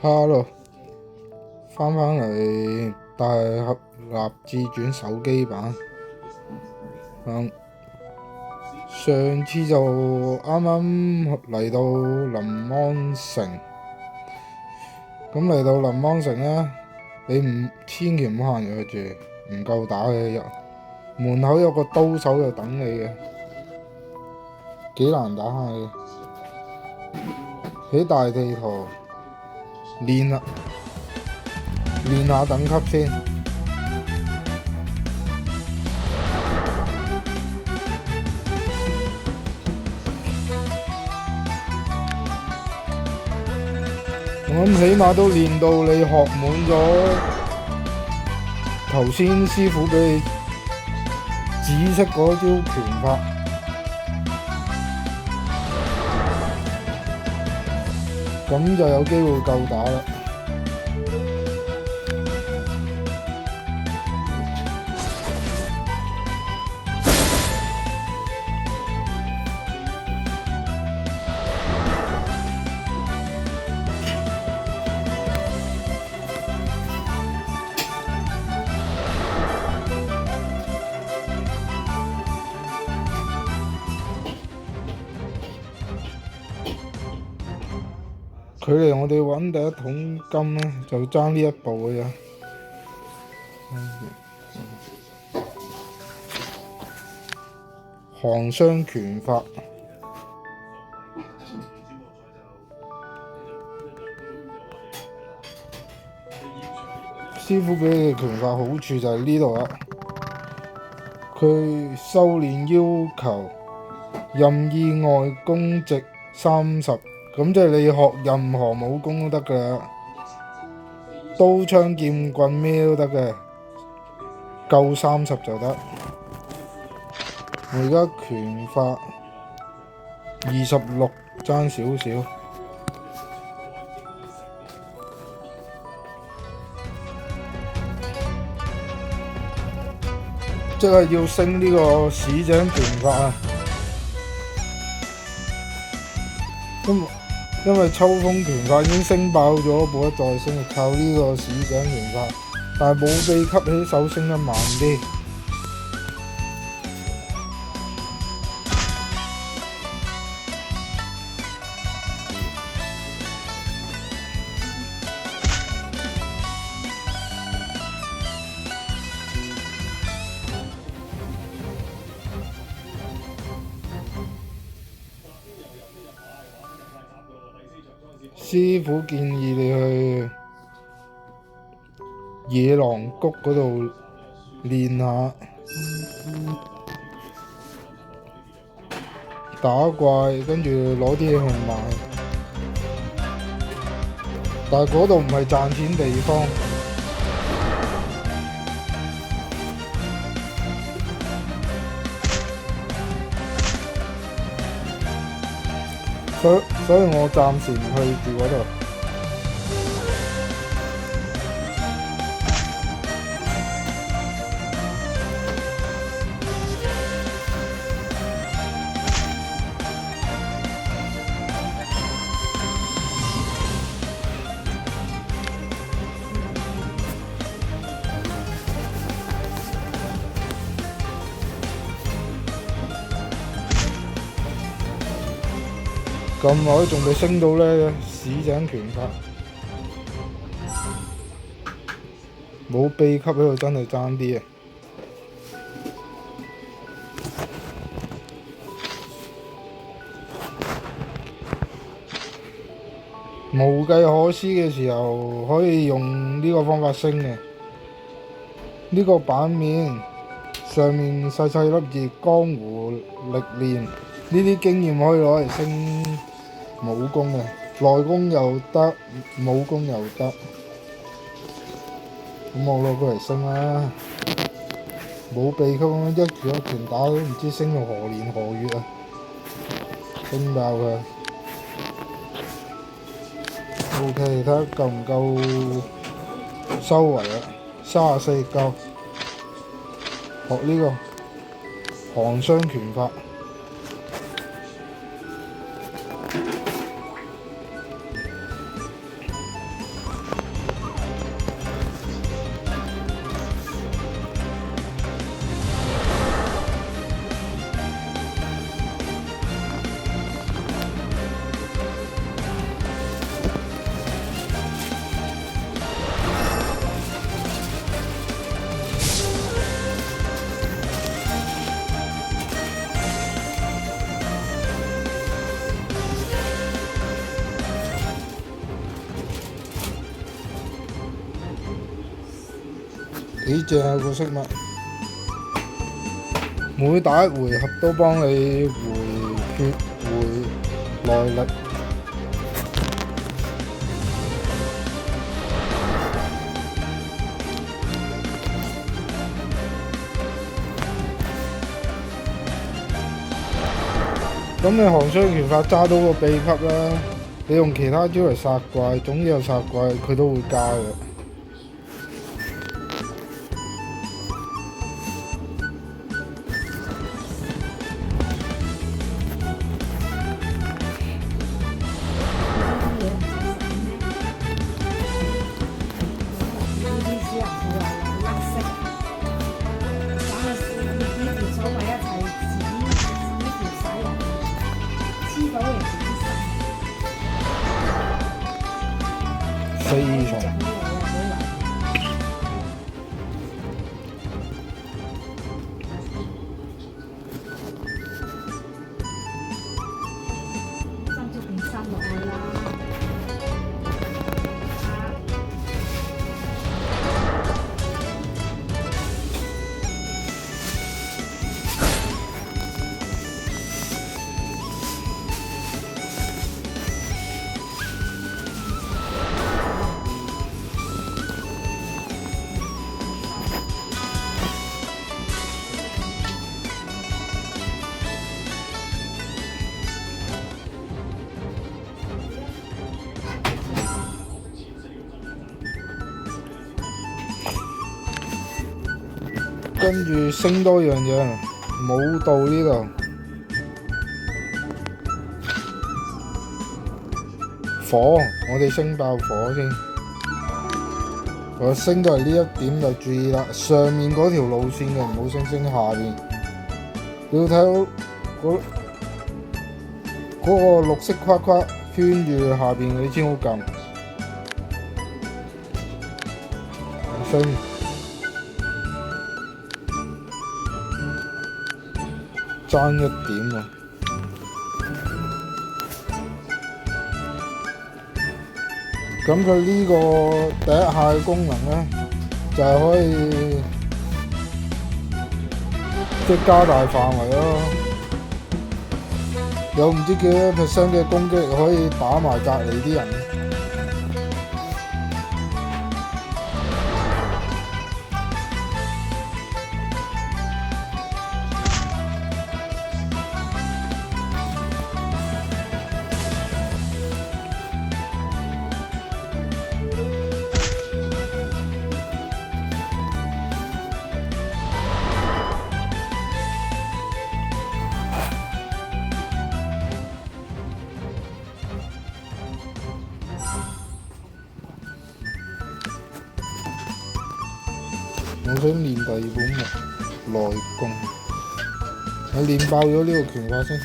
Hello，翻嚟大俠立志傳手機版。上次就啱啱嚟到臨安城，咁嚟到臨安城呢，你千祈唔好行入去住，唔夠打嘅，門口有個刀手就等你嘅，幾難打下嘅。喺大地圖練下等級先。我諗起碼都練到你學滿咗頭先師傅俾你紫色嗰招拳法，咁就有機會夠打啦。距離我哋揾第一桶金呢，就爭呢一步嘅啫。寒霜拳法，師傅俾你嘅拳法好處就係呢度啦。佢修練要求任意外功值30。咁即係你學任何武功都得㗎，刀槍劍棍咩都得嘅，夠30就得。我而家拳法26，爭少少。即係要升呢個市井拳法啊！因為秋風拳法已經升爆咗，冇得再升，靠呢個市井拳法，但係冇秘笈起手升得慢啲。師傅建議你去野狼谷嗰度練下打怪，跟住攞啲嘢去賣。但係嗰度唔係賺錢地方。所以我暫時唔去住嗰度。咁耐仲未升到呢市井拳法，冇秘笈喺度真係爭啲啊！無計可施嘅時候，可以用呢個方法升嘅。呢個版面上面細細粒字江湖歷練，呢啲經驗可以攞嚟升武功嘅，內功又得，武功又得。咁我攞過嚟升啦，冇秘笈，一拳一拳打都唔知升到何年何月啊！升爆佢。OK， 睇下夠唔夠收圍啊？34夠。學呢個寒霜拳法。幾正啊個飾物，每打一回合都幫你回血回耐力。咁你寒霜拳法揸到個秘笈啦，你用其他招嚟殺怪，總之有殺怪佢都會加嘅。四重。跟住升多樣嘢，舞蹈呢度火，我哋升爆火先。我升到嚟呢一點就注意啦，上面嗰條路線嘅唔好升下邊。你要睇到嗰個綠色框框圈住下邊嗰啲先好撳。升。爭一點啊！咁佢呢個第一下嘅功能呢，就係可以即係加大範圍咯。有唔知幾多%嘅攻擊力可以打埋隔離啲人。我想練第二本內功，我練爆咗呢個拳法先。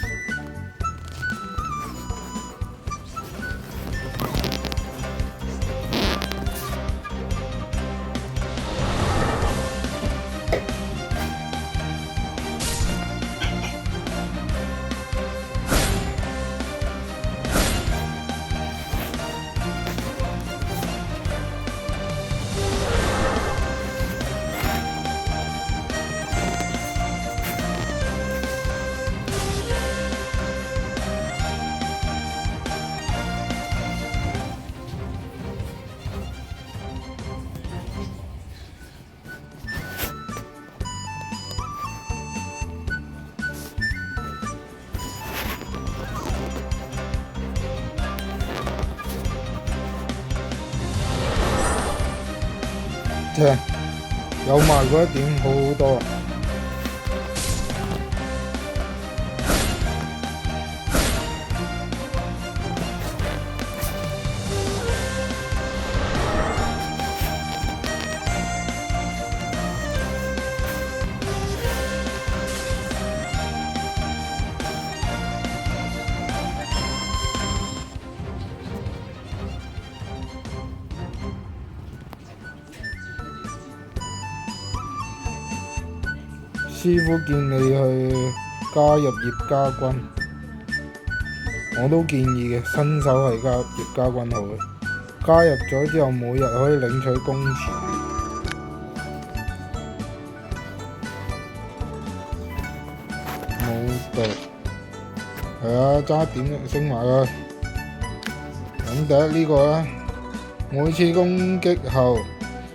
正，有埋嗰一點好好多。師傅建議去加入葉家軍，我都建議嘅，新手係加入葉家軍好嘅。加入咗之後，每日可以領取工錢。對，係啊，爭一點升埋佢。咁第一呢個咧，每次攻擊後，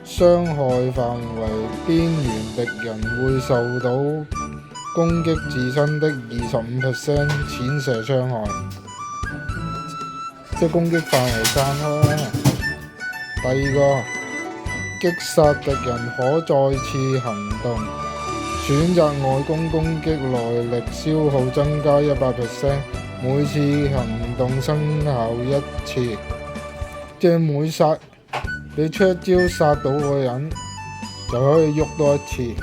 傷害範圍邊緣敵人會受到攻擊自身的25% 淺射傷害，即係攻擊範圍散開。第二個，擊殺敵人可再次行動，選擇外攻攻擊耐力消耗增加100%，每次行動生效1次，即係每殺你出一招殺到個人就可以喐多一次。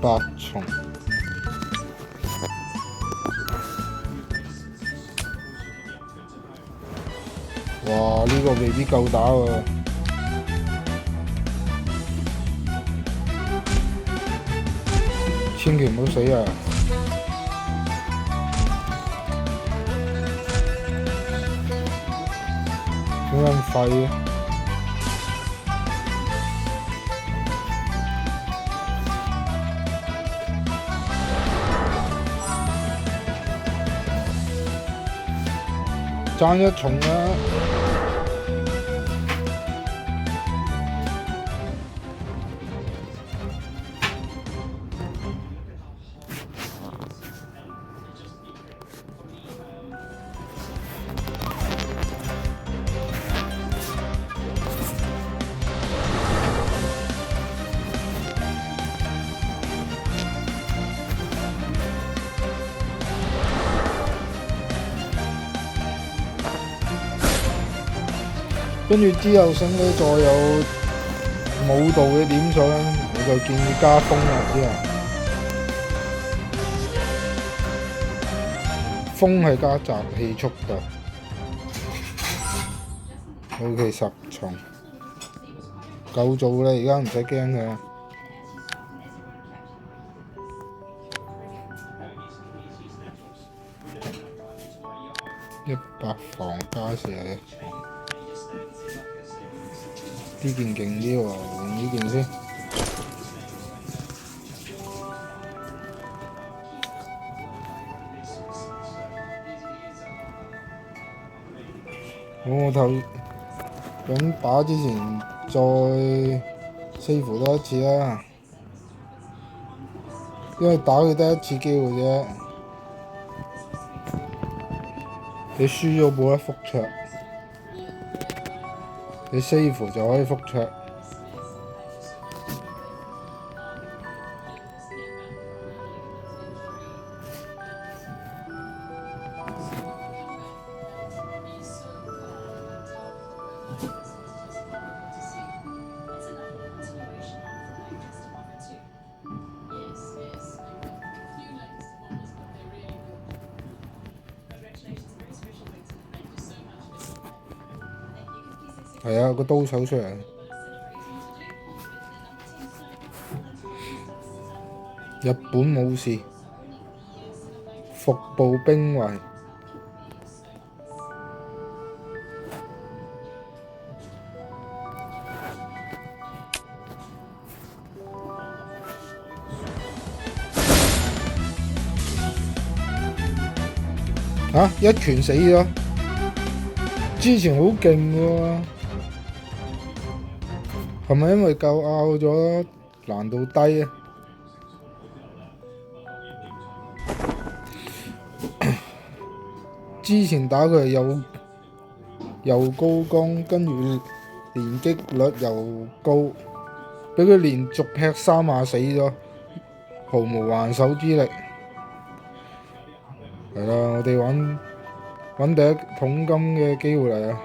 8重，哇！呢個未必夠打喎，千祈唔好死啊！點解咁廢嘅？爭一重啦！跟住之後升咧，再有舞蹈嘅點數咧，我就建議加風啦，之後風係加集氣速㗎。OK 10重夠做啦，而家唔使驚佢。100防加41。呢件勁啲喎，用呢件先。我咁打之前再save多一次啦，因為打佢得一次機會啫，你輸咗冇得復卓。你 save 就可以復卓。係啊，個刀手出嚟。日本武士，服部兵衛。啊！一拳死咗，之前好勁喎。係咪因為夠拗咗難度低啊？之前打佢係又高攻，跟住連擊率又高，俾佢連續劈3下死咗，毫無還手之力。係啦，我哋揾第一桶金嘅機會嚟啊！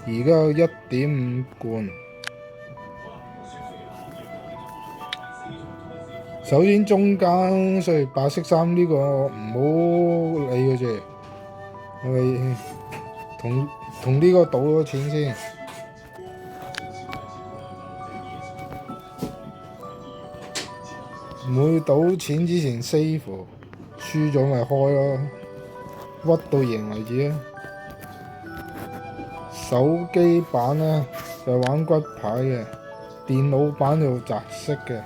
而家有1.5罐。首先中間雖然白色衫呢個唔好理佢住，我哋同呢個賭咗錢先。唔會賭錢之前 save，輸咗咪開咯，屈到贏為止啊！手機版呢就玩骨牌嘅，電腦版就擲色嘅。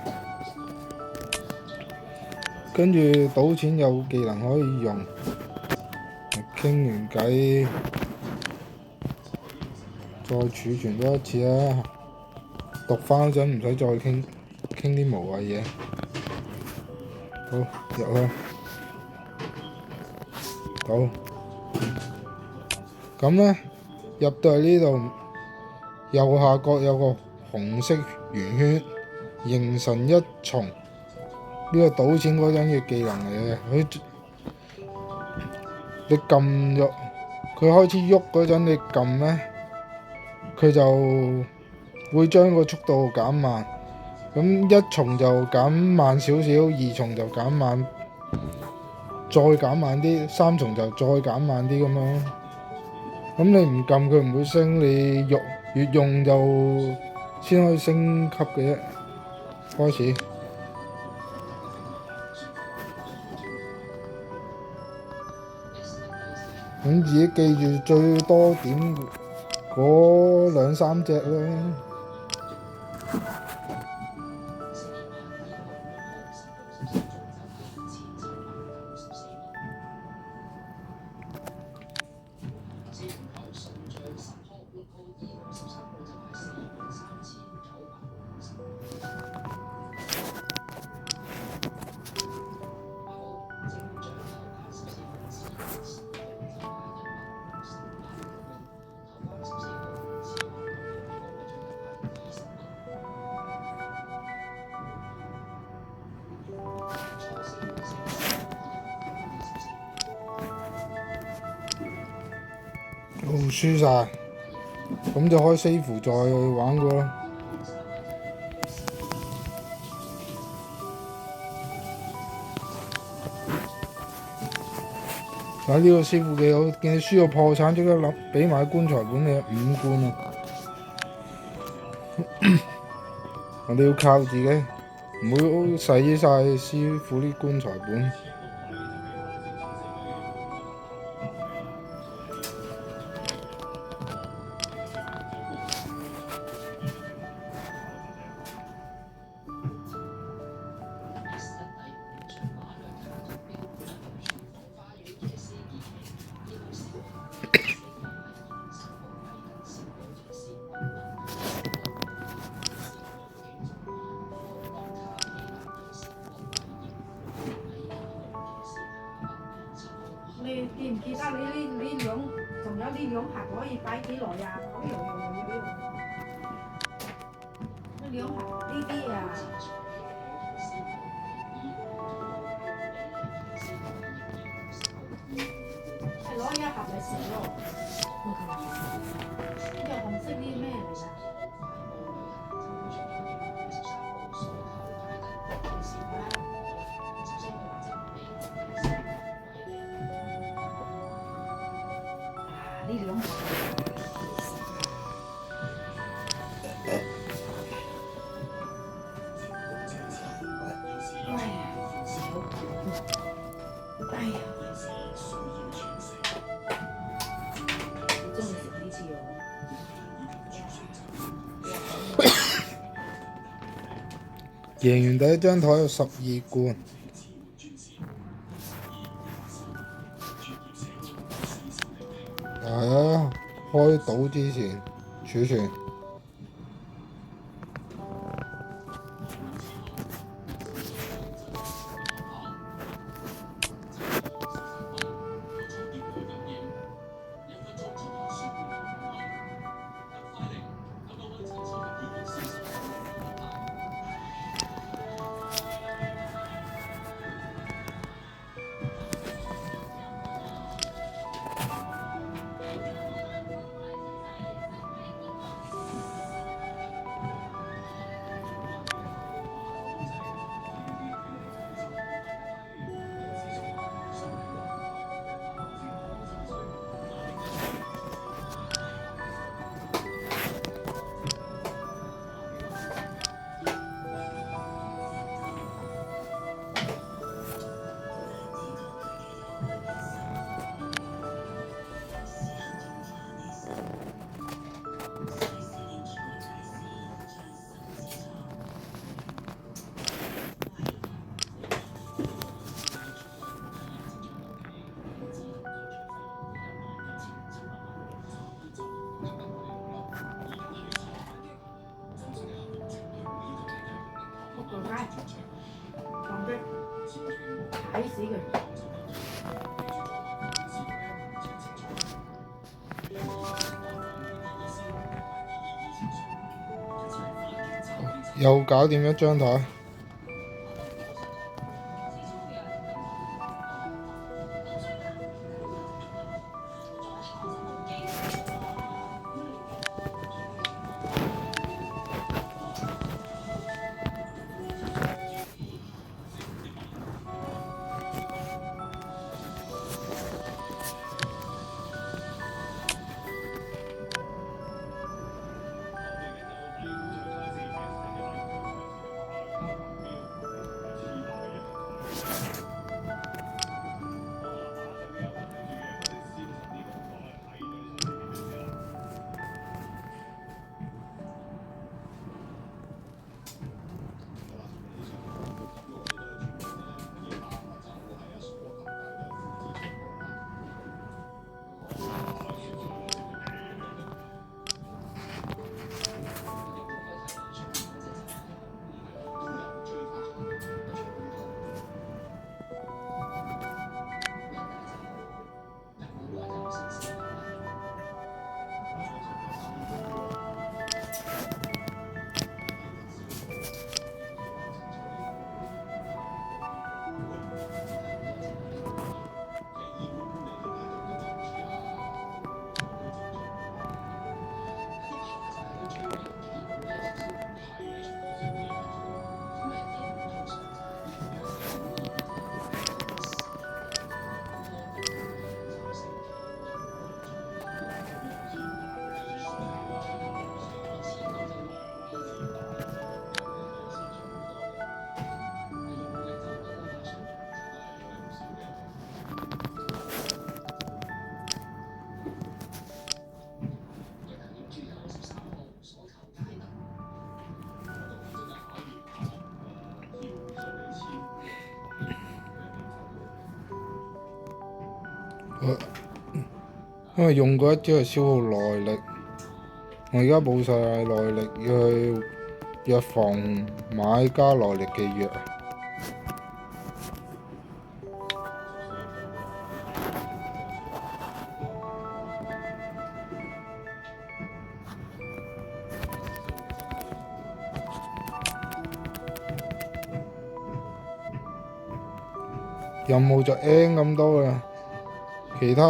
跟住賭錢有技能可以用，傾完偈再儲存多一次啦。讀翻嗰陣唔使再傾啲無謂嘢。好，入去賭。咁呢，入到嚟呢度，右下角有個紅色圓圈，形成一重。呢個賭錢嗰陣嘅技能嚟嘅，你撳咗，佢開始喐嗰陣，你撳呢，佢就會將個速度減慢。咁一重就減慢少少，二重就減慢，再減慢啲，三重就再減慢啲咁樣。咁你唔撳佢唔會升，你越用就先可以升級嘅啫。開始。咁自己記住最多點嗰2、3隻啦。輸晒，咁就開 save 再玩過咯。睇呢個師傅幾好，見你輸到破產，即刻諗俾埋棺材本你5罐啊！我哋要靠自己，唔好使晒師傅啲棺材本。你記唔記得呢兩仲有呢兩盒可以擺幾耐呀？咁用呢兩盒呢啲啊，係攞一盒嚟食咯。呢個紅色啲咩嚟㗎？呢兩盒。哎呀！我中意食呢次喎。贏完第一張台有12罐。係啊，開賭之前儲存。死佢。又搞掂一張台。因為用過一招係消耗耐力，我而家冇晒耐力，要去藥房買加耐力嘅藥。任務就 N 咁多啦，其他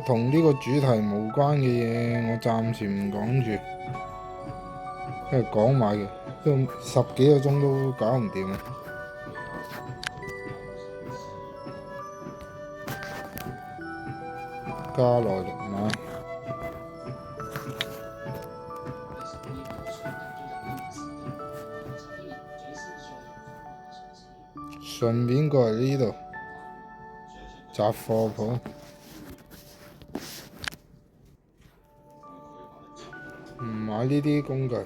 同呢個主題無關嘅嘢，我暫時唔講住，因為講埋嘅都10幾個鐘都搞唔掂。加耐力買，順便過嚟呢度雜貨鋪，唔買呢啲工具，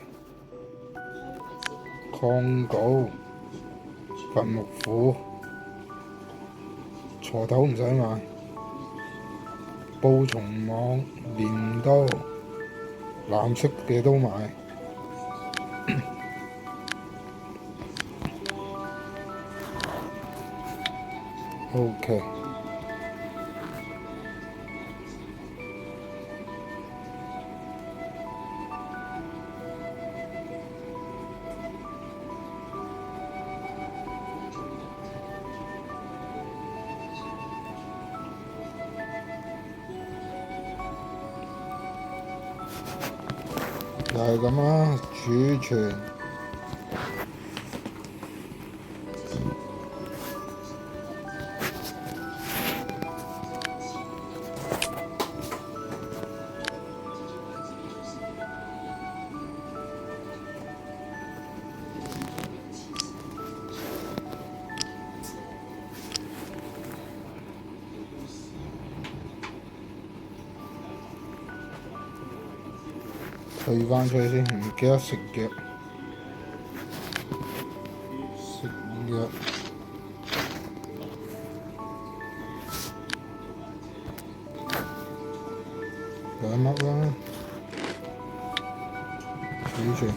礦鎬、伐木斧、鋤頭唔使買，捕蟲網、鐮刀，藍色嘅都買。OK。就係咁啦，儲存。退返出去先，唔記得食藥。食藥。2粒啦，儲存。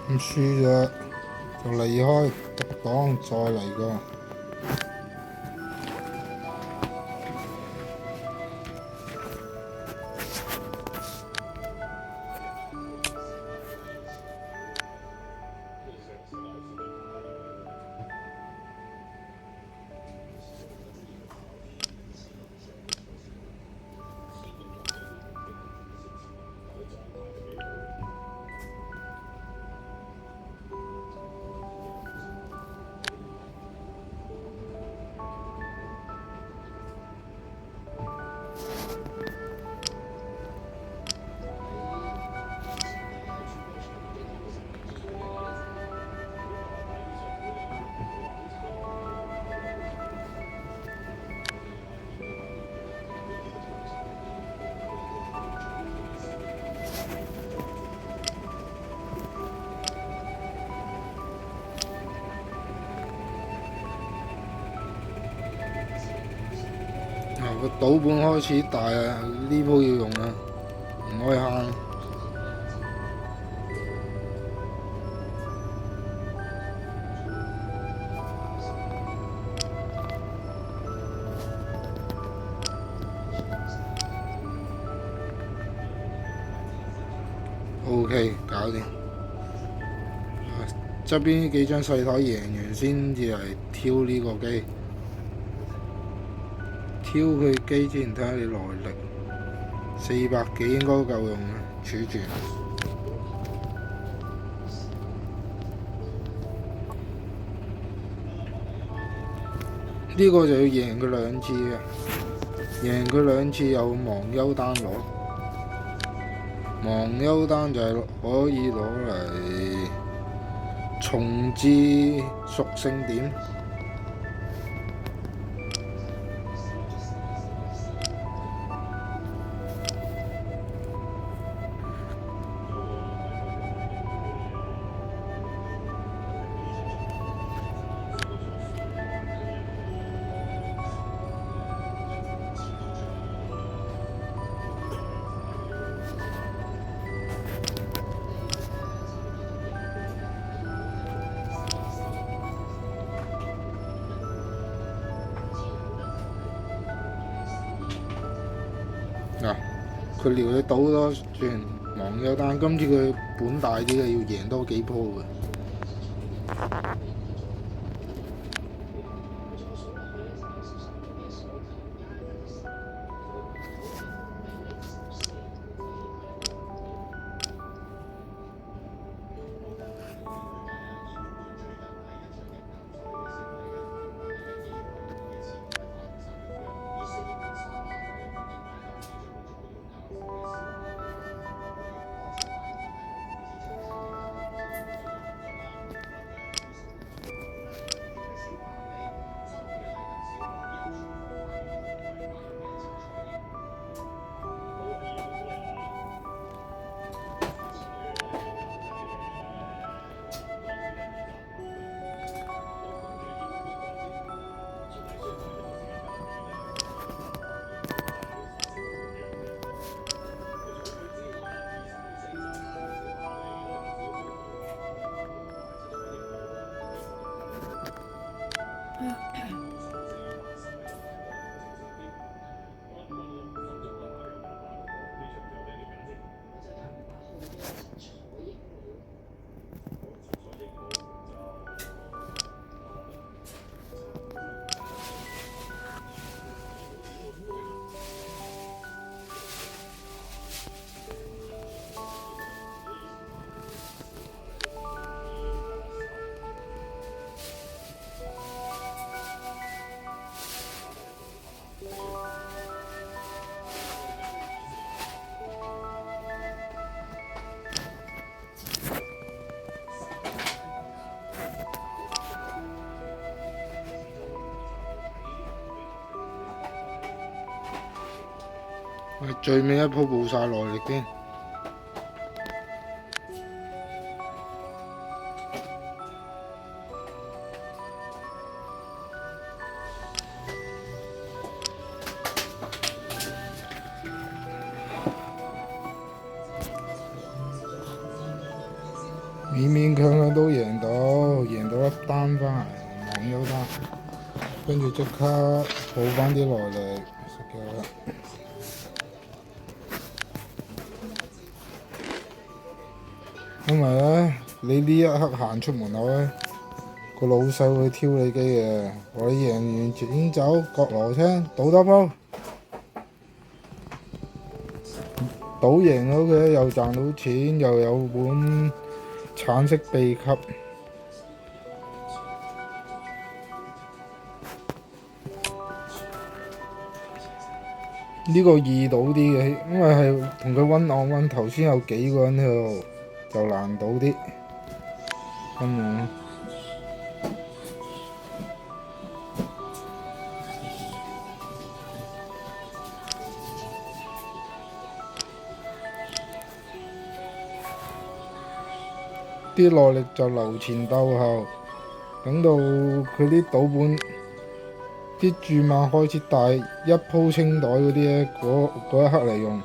咁輸咗就離開獨黨，再嚟過。個賭本開始大啊！呢鋪要用啊，唔可以慳。OK，搞掂。側邊呢幾張細台贏完先至嚟挑呢個機。挑佢機之前睇下你耐力，400幾應該夠用嘅，儲住。呢個就要贏佢2次嘅，贏佢2次有忘憂單攞，忘憂單就係可以攞嚟重置屬性點。嗱，佢撩你賭多轉忘憂單，今次佢本大啲嘅，要贏多幾鋪嘅。最尾一鋪冇晒耐力添。勉勉強強都贏到一單翻嚟，贏咗單，跟住即刻補翻啲耐力食咗啦。因為咧，你呢一刻行出門口咧，個老細會挑你機嘅，話你贏完錢走，角羅青賭多鋪，賭贏咗嘅又賺到錢，又有本橙色秘笈。呢個易賭啲嘅，因為係同佢温案温，頭先有幾個人喺度，就難賭啲咁樣。啲耐力就留前鬥後，等到佢啲賭本啲注碼開始大，一鋪清袋嗰啲咧，嗰一刻嚟用。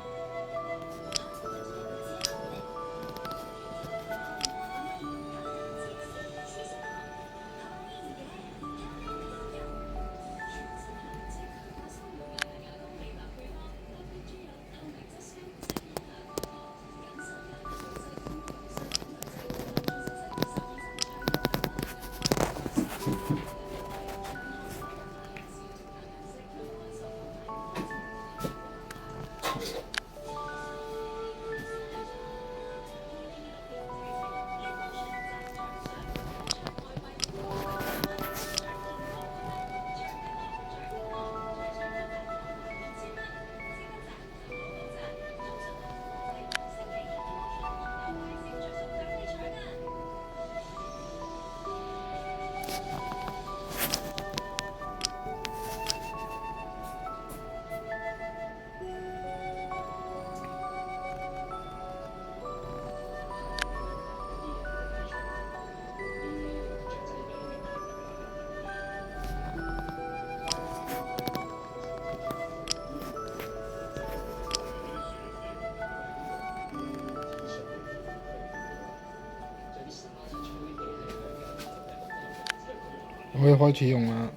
可以開始用啦。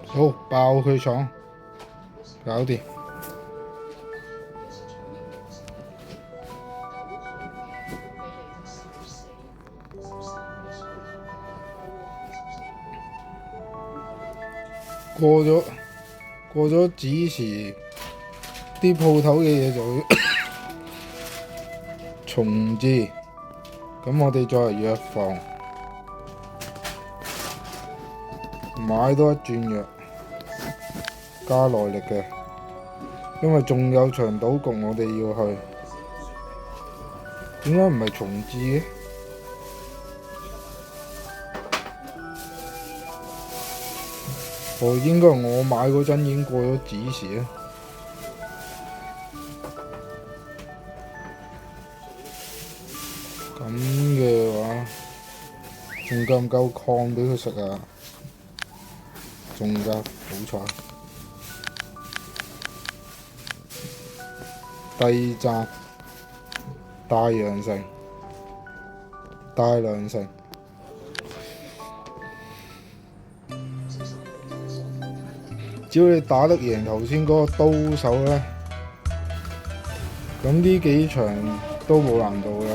好，爆佢廠，搞掂。過咗子時，啲鋪頭嘅嘢就會重置，咁我哋再嚟藥房買多一轉藥，加耐力嘅，因為仲有場賭局我哋要去。點解唔係重置嘅？應該我買嗰陣已經過咗子時啦。咁嘅話，仲夠唔夠礦俾佢食啊？仲夠，好彩。第二站大洋城、大良城。只要你打得贏頭先嗰個刀手咧，咁呢幾場都冇難度㗎。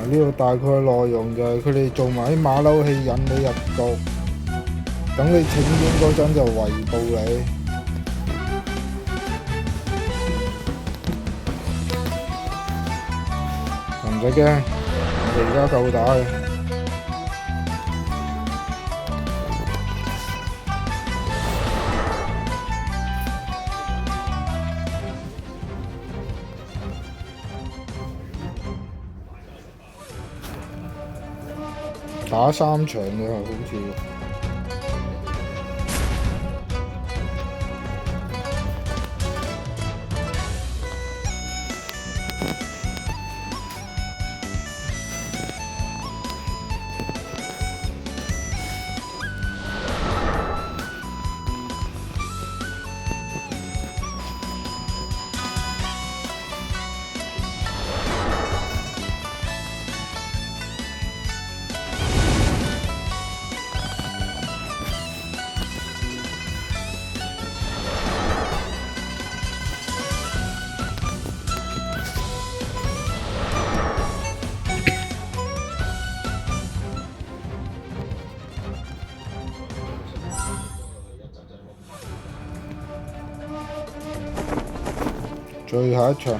呢度大概內容就係佢哋做埋啲馬騮戲引你入局，等你請纓嗰陣就圍捕你。唔使驚，我哋而家夠打嘅。打3場嘅好似。最後一場。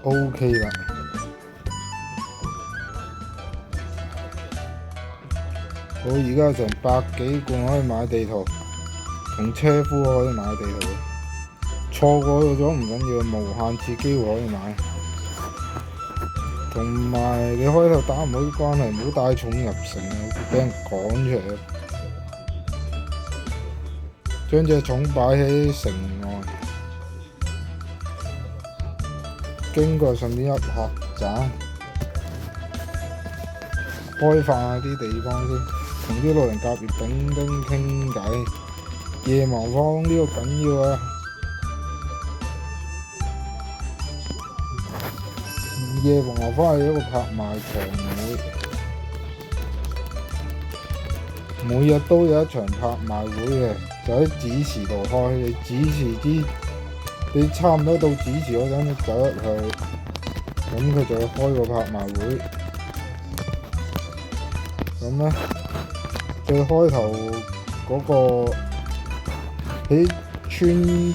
OK 啦，我而家成百幾罐可以買地圖，同車夫可以買地圖，錯過咗唔緊要，無限次機會可以買。同埋你開頭打唔好啲關係，唔好帶重入城啊，會俾人趕出嚟。將隻重擺喺城外。經過順便一客棧，開發下啲地方先，同啲路人甲乙丙丁傾偈。夜盲坊呢個緊要啊！夜盲坊係一個拍賣場會，每日都有一場拍賣會嘅，就喺指示度開。你指示你差唔多到指示嗰陣，你走入去，咁佢就會開個拍賣會。咁咧，最開頭嗰個喺村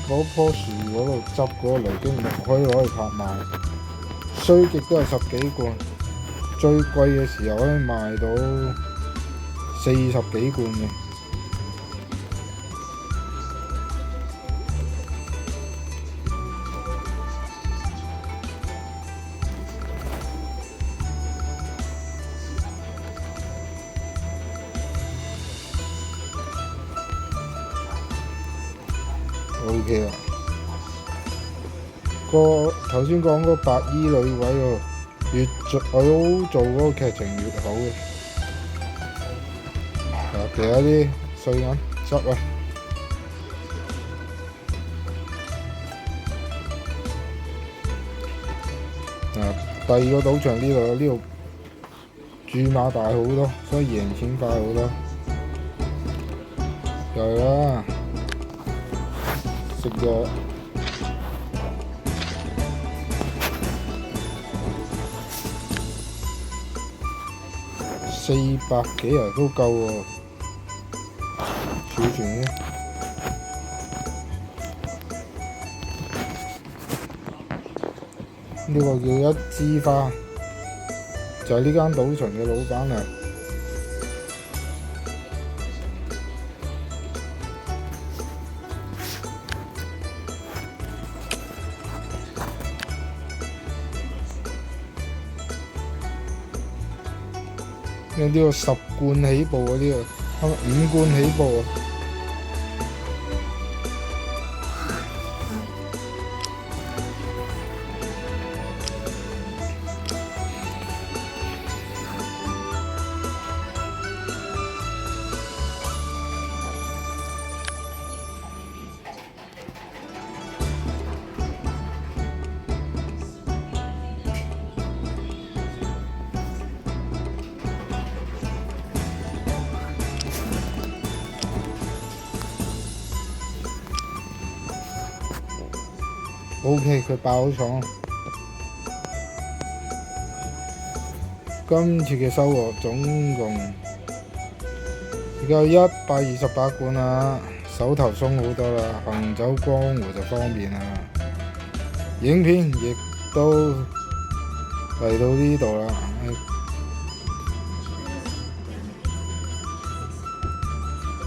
嗰棵樹嗰度執嗰個雷擊木可以攞去拍賣，衰極都係10幾罐，最貴嘅時候可以賣到40幾罐嘅。OK 啦，頭先講嗰白衣女鬼喎，越早做嗰個劇情越好嘅。其他啲碎銀執啊！第二個賭場呢度注碼大好多，所以贏錢快好多。又係啦，食藥400幾啊都夠喎，儲存嘅。呢個叫一枝花，就係呢間賭場嘅老闆啊。呢個10罐起步嗰啲啊，5罐起步啊。OK， 佢爆廠。今次嘅收穫總共而家有128罐啦，手頭鬆好多啦，行走江湖就方便啦。影片亦都嚟到呢度啦。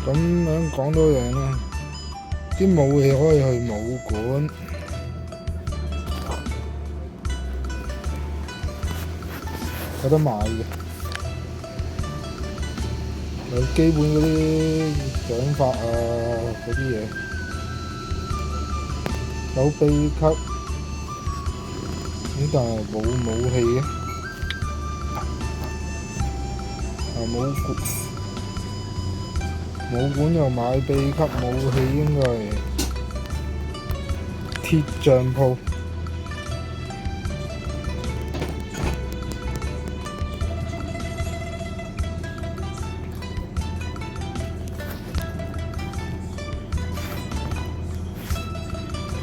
咁樣講多樣啦，啲武器可以去武館。有得買嘅，有基本嗰啲掌法啊嗰啲嘢，有秘笈，但係冇武器嘅，武館又買秘笈武器應該係鐵匠鋪。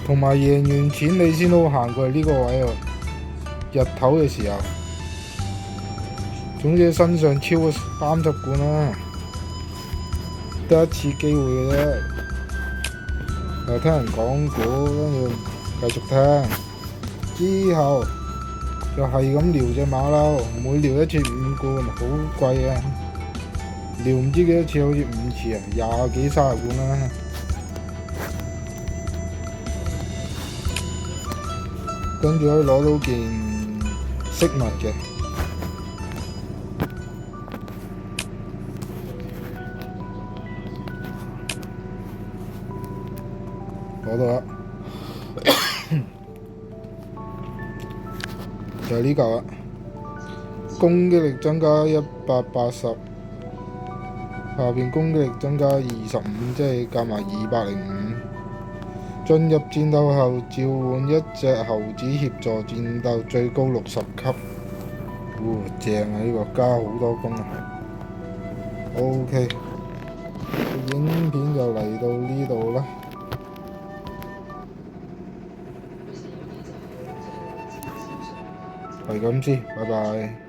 同埋贏完錢你先好行過嚟呢個位喎，日頭嘅時候。總之身上超過30罐啦，得一次機會嘅啫。又聽人講古，跟住繼續聽。之後就係咁撩隻馬騮，每撩一次5罐，好貴啊！撩唔知幾多次，好似5次啊，20幾30罐啦。跟住可以攞到件飾物嘅，攞到啦，就係呢嚿啦。攻擊力增加180，下邊攻擊力增加25，即係加埋205。進入戰鬥後，召喚一隻猴子協助戰鬥，最高60級。正啊！呢個加好多攻啊。OK，影片就嚟到呢度啦。係咁先，拜拜。